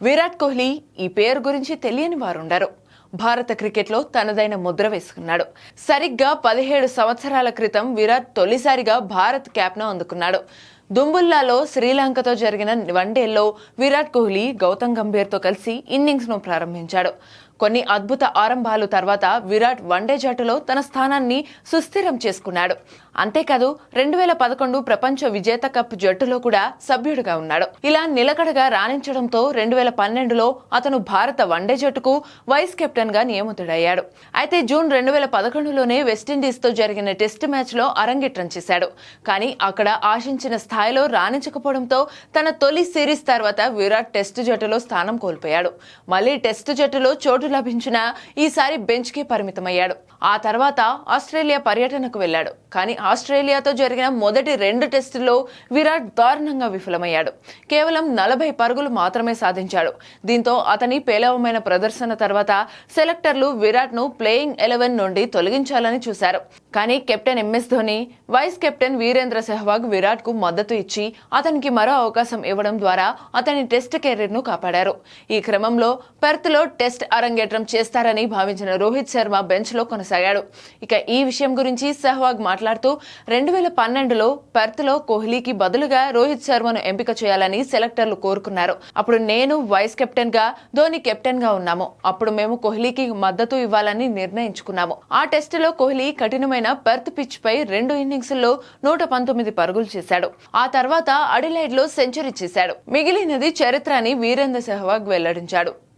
విరాట్ కోహ్లీ ఈ పేరు గురించి తెలియని వారుండరు. భారత క్రికెట్లో తనదైన ముద్ర వేసుకున్నాడు. సరిగ్గా 17 సంవత్సరాల క్రితం విరాట్ తొలిసారిగా భారత్ క్యాప్ను అందుకున్నాడు. దుంబుల్లాలో శ్రీలంకతో జరిగిన వన్డేల్లో విరాట్ కోహ్లీ గౌతమ్ గంభీర్తో కలిసి ఇన్నింగ్స్ను ప్రారంభించాడు. కొన్ని అద్భుత ఆరంభాలు తర్వాత విరాట్ వన్డే జట్టులో తన స్థానాన్ని సుస్థిరం చేసుకున్నాడు. అంతేకాదు 2011 ప్రపంచ విజేత కప్ జట్టులో కూడా సభ్యుడిగా ఉన్నాడు. ఇలా నిలకడగా రాణించడంతో 2012లో అతను భారత వన్డే జట్టుకు వైస్ కెప్టెన్ గా నియమితుడయ్యాడు. అయితే జూన్ 2011లోనే వెస్టిండీస్తో జరిగిన టెస్ట్ మ్యాచ్ లో అరంగేట్రం చేశాడు. కానీ అక్కడ ఆశించిన స్థాయిలో రాణించకపోవడంతో తన తొలి సిరీస్ తర్వాత విరాట్ టెస్ట్ జట్టులో స్థానం కోల్పోయాడు. మళ్లీ టెస్ట్ జట్టులో చోటు లభించిన ఈసారి బెంచ్ కి పరిమితమయ్యాడు. ఆ తర్వాత ఆస్ట్రేలియా పర్యటనకు వెళ్లాడు. కానీ ఆస్ట్రేలియాతో జరిగిన మొదటి 2 టెస్టుల్లో విరాట్ దారుణంగా విఫలమయ్యాడు. కేవలం 40 పరుగులు మాత్రమే సాధించాడు. దీంతో అతని పేలవమైన ప్రదర్శన తర్వాత సెలెక్టర్లు విరాట్ ను ప్లేయింగ్ 11 నుండి తొలగించాలని చూశారు. కానీ captain MS Dhoni, vice captain Virender Sehwag Virat కు మద్దతు ఇచ్చి అతనికి మరో అవకాశం ఇవ్వడం ద్వారా అతని టెస్ట్ కెరీర్ ను కాపాడారు. ఈ క్రమంలో పెర్త్ లో టెస్ట్ అరంగేట్రం చేస్తారని భావించిన రోహిత్ శర్మ బెంచ్ లో కొనసాగాడు. ఇక ఈ విషయం గురించి సెహ్వాగ్ మాట్లాడుతూ 2012లో పెర్త్ లో కోహ్లీకి బదులుగా రోహిత్ శర్మను ఎంపిక చేయాలని సెలెక్టర్లు కోరుకున్నారు. అప్పుడు నేను వైస్ కెప్టెన్ గా, ధోని కెప్టెన్ గా ఉన్నాము. అప్పుడు మేము కోహ్లీకి మద్దతు ఇవ్వాలని నిర్ణయించుకున్నాము. ఆ టెస్టులో కోహ్లీ కఠినమైన పెర్త్ పిచ్ పై 2 ఇన్నింగ్స్ల్లో 119 పరుగులు చేశాడు. ఆ తర్వాత అడిలైడ్ లో సెంచరీ చేశాడు. మిగిలినది చరిత్ర అని వీరేంద్ర సెహ్వాగ్ వెల్లడించాడు.